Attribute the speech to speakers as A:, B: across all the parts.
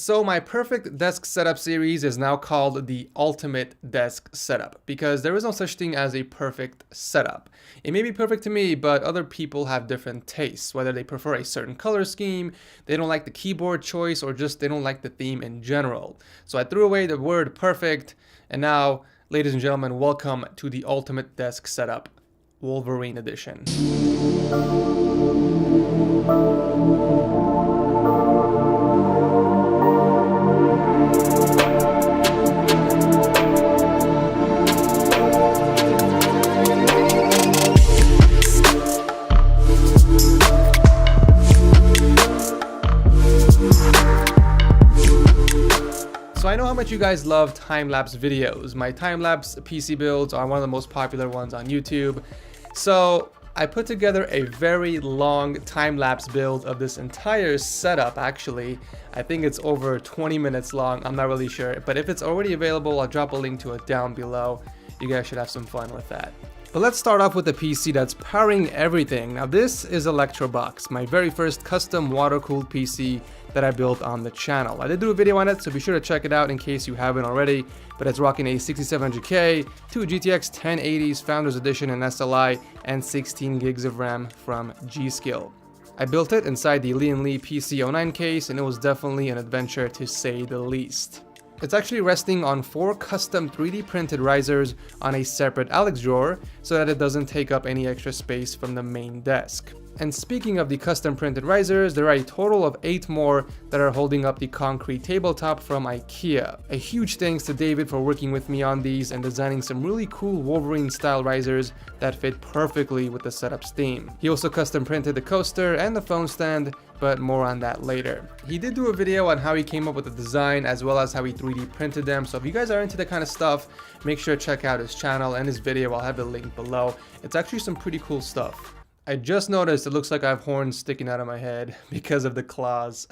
A: So my perfect desk setup series is now called the ultimate desk setup because there is no such thing as a perfect setup. It may be perfect to me, but other people have different tastes, whether they prefer a certain color scheme, they don't like the keyboard choice, or just they don't like the theme in general. So I threw away the word perfect, and now, ladies and gentlemen, welcome to the ultimate desk setup, Wolverine edition. So I know how much you guys love time-lapse videos. My time-lapse PC builds are one of the most popular ones on YouTube. So I put together a very long time-lapse build of this entire setup actually. I think it's over 20 minutes long, I'm not really sure. But if it's already available, I'll drop a link to it down below. You guys should have some fun with that. But let's start off with the PC that's powering everything. Now this is Electrobox, my very first custom water-cooled PC that I built on the channel. I did do a video on it, so be sure to check it out in case you haven't already. But it's rocking a 6700K, 2 GTX 1080s Founders Edition and SLI, and 16 gigs of RAM from G.Skill. I built it inside the Lee & Lee PC09 case, and it was definitely an adventure to say the least. It's actually resting on 4 custom 3D printed risers on a separate Alex drawer so that it doesn't take up any extra space from the main desk. And speaking of the custom printed risers, there are a total of 8 more that are holding up the concrete tabletop from IKEA. A huge thanks to David for working with me on these and designing some really cool Wolverine style risers that fit perfectly with the setup's theme. He also custom printed the coaster and the phone stand, but more on that later. He did do a video on how he came up with the design as well as how he 3D printed them, so if you guys are into that kind of stuff, make sure to check out his channel and his video. I'll have it linked below. It's actually some pretty cool stuff. I just noticed it looks like I have horns sticking out of my head because of the claws.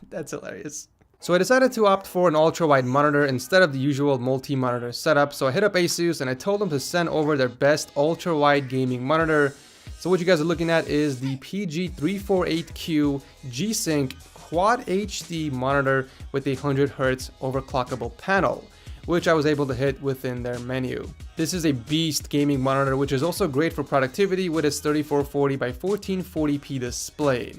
A: That's hilarious. So I decided to opt for an ultra-wide monitor instead of the usual multi-monitor setup. So I hit up Asus and I told them to send over their best ultra-wide gaming monitor. So what you guys are looking at is the PG348Q G-Sync Quad HD monitor with a 100Hz overclockable panel, which I was able to hit within their menu. This is a beast gaming monitor, which is also great for productivity with its 3440 by 1440p display.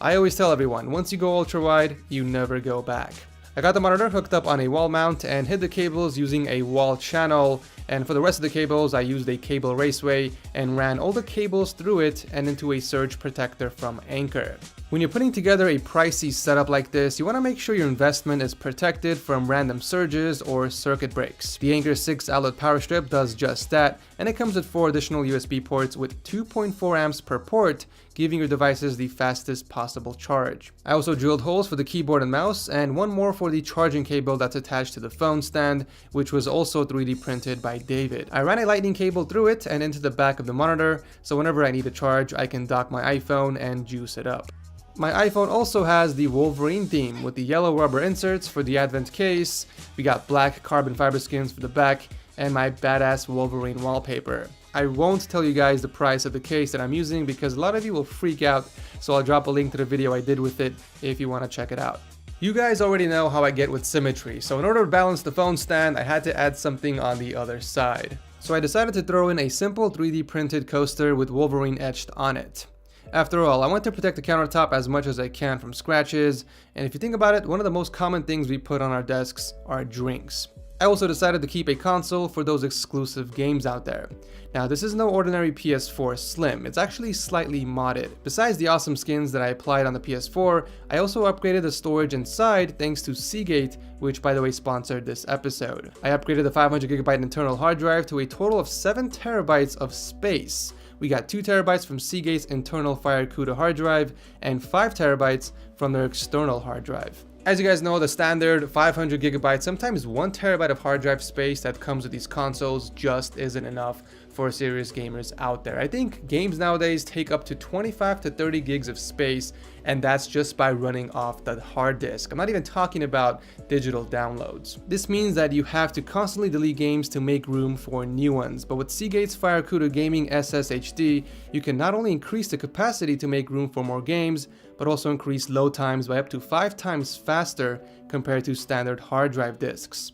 A: I always tell everyone, once you go ultra wide, you never go back. I got the monitor hooked up on a wall mount and hid the cables using a wall channel, and for the rest of the cables I used a cable raceway and ran all the cables through it and into a surge protector from Anker. When you're putting together a pricey setup like this, you want to make sure your investment is protected from random surges or circuit breaks. The Anker 6 outlet power strip does just that, and it comes with 4 additional USB ports with 2.4 amps per port, giving your devices the fastest possible charge. I also drilled holes for the keyboard and mouse, and one more for the charging cable that's attached to the phone stand, which was also 3D printed by David. I ran a lightning cable through it and into the back of the monitor, so whenever I need a charge, I can dock my iPhone and juice it up. My iPhone also has the Wolverine theme with the yellow rubber inserts for the advent case, we got black carbon fiber skins for the back, and my badass Wolverine wallpaper. I won't tell you guys the price of the case that I'm using because a lot of you will freak out, so I'll drop a link to the video I did with it if you want to check it out. You guys already know how I get with symmetry, so in order to balance the phone stand, I had to add something on the other side. So I decided to throw in a simple 3D printed coaster with Wolverine etched on it. After all, I want to protect the countertop as much as I can from scratches, and if you think about it, one of the most common things we put on our desks are drinks. I also decided to keep a console for those exclusive games out there. Now this is no ordinary PS4 Slim, it's actually slightly modded. Besides the awesome skins that I applied on the PS4, I also upgraded the storage inside thanks to Seagate, which by the way sponsored this episode. I upgraded the 500GB internal hard drive to a total of 7TB of space. We got 2TB from Seagate's internal FireCuda hard drive and 5TB from their external hard drive. As you guys know, the standard 500GB, sometimes 1TB of hard drive space that comes with these consoles just isn't enough for serious gamers out there. I think games nowadays take up to 25 to 30 gigs of space, and that's just by running off the hard disk. I'm not even talking about digital downloads. This means that you have to constantly delete games to make room for new ones, but with Seagate's FireCuda Gaming SSHD, you can not only increase the capacity to make room for more games, but also increase load times by up to 5 times faster compared to standard hard drive disks.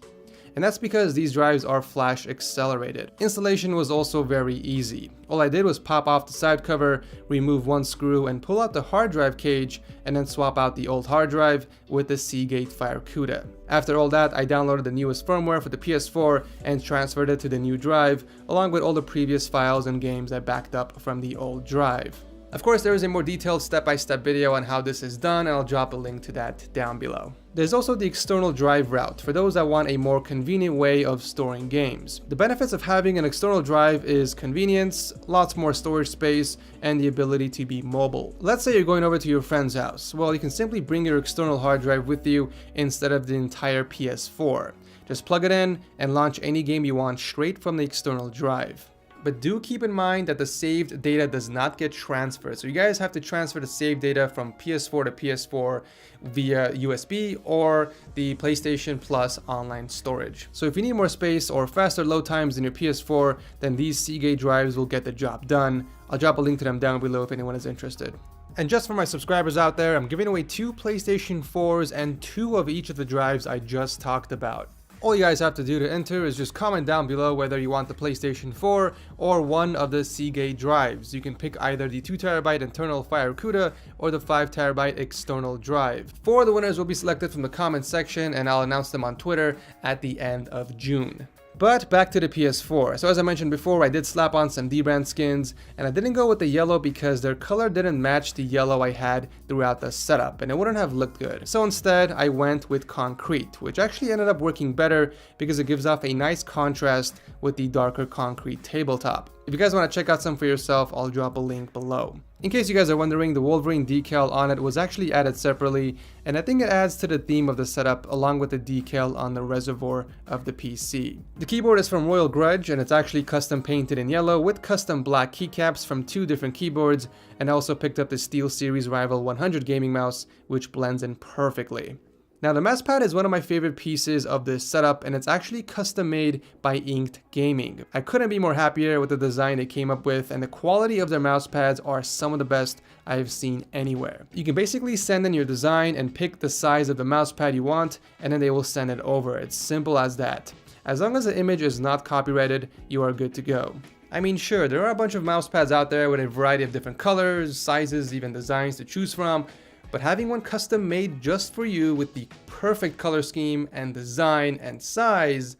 A: And that's because these drives are flash accelerated. Installation was also very easy. All I did was pop off the side cover, remove one screw, and pull out the hard drive cage, and then swap out the old hard drive with the Seagate FireCuda. After all that, I downloaded the newest firmware for the PS4 and transferred it to the new drive, along with all the previous files and games I backed up from the old drive. Of course, there is a more detailed step-by-step video on how this is done, and I'll drop a link to that down below. There's also the external drive route for those that want a more convenient way of storing games. The benefits of having an external drive is convenience, lots more storage space, and the ability to be mobile. Let's say you're going over to your friend's house. Well, you can simply bring your external hard drive with you instead of the entire PS4. Just plug it in and launch any game you want straight from the external drive. But do keep in mind that the saved data does not get transferred. So you guys have to transfer the saved data from PS4 to PS4 via USB or the PlayStation Plus online storage. So if you need more space or faster load times in your PS4, then these Seagate drives will get the job done. I'll drop a link to them down below if anyone is interested. And just for my subscribers out there, I'm giving away 2 PlayStation 4s and 2 of each of the drives I just talked about. All you guys have to do to enter is just comment down below whether you want the PlayStation 4 or one of the Seagate drives. You can pick either the 2TB internal FireCuda or the 5TB external drive. 4 of the winners will be selected from the comments section, and I'll announce them on Twitter at the end of June. But back to the PS4. So as I mentioned before, I did slap on some D-brand skins, and I didn't go with the yellow because their color didn't match the yellow I had throughout the setup, and it wouldn't have looked good. So instead, I went with concrete, which actually ended up working better because it gives off a nice contrast with the darker concrete tabletop. If you guys want to check out some for yourself, I'll drop a link below. In case you guys are wondering, the Wolverine decal on it was actually added separately, and I think it adds to the theme of the setup along with the decal on the reservoir of the PC. The keyboard is from Royal Grudge, and it's actually custom painted in yellow with custom black keycaps from 2 different keyboards, and I also picked up the SteelSeries Rival 100 gaming mouse, which blends in perfectly. Now the mousepad is one of my favorite pieces of this setup, and it's actually custom made by Inked Gaming. I couldn't be more happier with the design they came up with, and the quality of their mousepads are some of the best I've seen anywhere. You can basically send in your design and pick the size of the mousepad you want, and then they will send it over. It's simple as that. As long as the image is not copyrighted, you are good to go. I mean, sure, there are a bunch of mousepads out there with a variety of different colors, sizes, even designs to choose from, but having one custom made just for you with the perfect color scheme and design and size,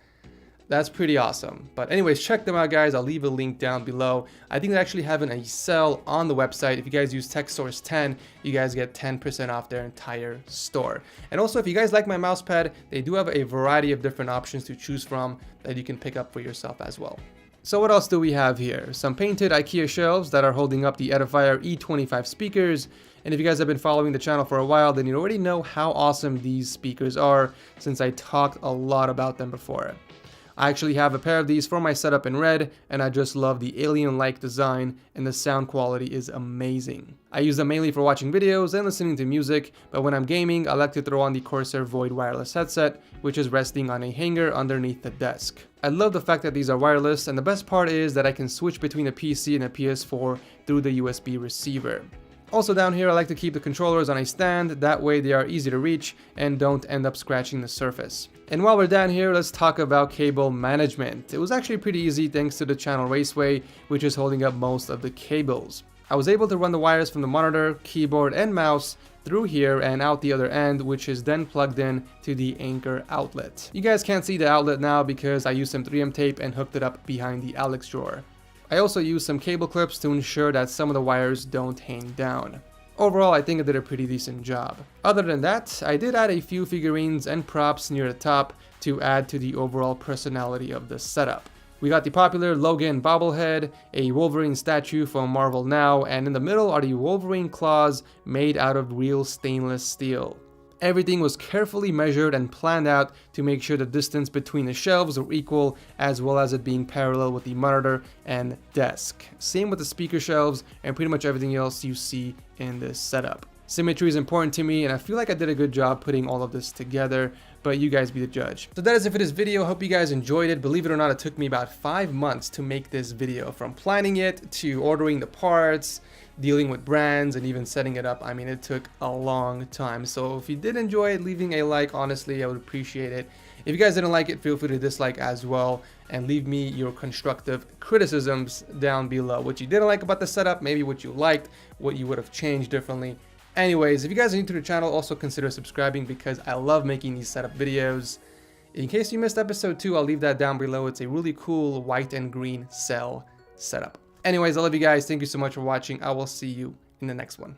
A: that's pretty awesome. But anyways, check them out, guys. I'll leave a link down below. I think they're actually having a sale on the website. If you guys use TechSource10, you guys get 10% off their entire store. And also, if you guys like my mousepad, they do have a variety of different options to choose from that you can pick up for yourself as well. So what else do we have here? Some painted IKEA shelves that are holding up the Edifier E25 speakers. And if you guys have been following the channel for a while, then you already know how awesome these speakers are, since I talked a lot about them before. I actually have a pair of these for my setup in red, and I just love the alien-like design, and the sound quality is amazing. I use them mainly for watching videos and listening to music, but when I'm gaming, I like to throw on the Corsair Void wireless headset, which is resting on a hanger underneath the desk. I love the fact that these are wireless, and the best part is that I can switch between a PC and a PS4 through the USB receiver. Also down here, I like to keep the controllers on a stand, that way they are easy to reach and don't end up scratching the surface. And while we're down here, let's talk about cable management. It was actually pretty easy thanks to the channel Raceway, which is holding up most of the cables. I was able to run the wires from the monitor, keyboard, and mouse through here and out the other end, which is then plugged in to the Anchor outlet. You guys can't see the outlet now because I used some 3M tape and hooked it up behind the Alex drawer. I also used some cable clips to ensure that some of the wires don't hang down. Overall, I think I did a pretty decent job. Other than that, I did add a few figurines and props near the top to add to the overall personality of the setup. We got the popular Logan bobblehead, a Wolverine statue from Marvel Now, and in the middle are the Wolverine claws made out of real stainless steel. Everything was carefully measured and planned out to make sure the distance between the shelves were equal, as well as it being parallel with the monitor and desk. Same with the speaker shelves and pretty much everything else you see in this setup. Symmetry is important to me, and I feel like I did a good job putting all of this together, but you guys be the judge. So that is it for this video. Hope you guys enjoyed it. Believe it or not, it took me about 5 months to make this video, from planning it to ordering the parts, dealing with brands, and even setting it up. I mean, it took a long time. So if you did enjoy it, leaving a like, honestly, I would appreciate it. If you guys didn't like it, feel free to dislike as well, and leave me your constructive criticisms down below. What you didn't like about the setup, maybe what you liked, what you would have changed differently. Anyways, if you guys are new to the channel, also consider subscribing because I love making these setup videos. In case you missed episode 2, I'll leave that down below. It's a really cool white and green cell setup. Anyways, I love you guys. Thank you so much for watching. I will see you in the next one.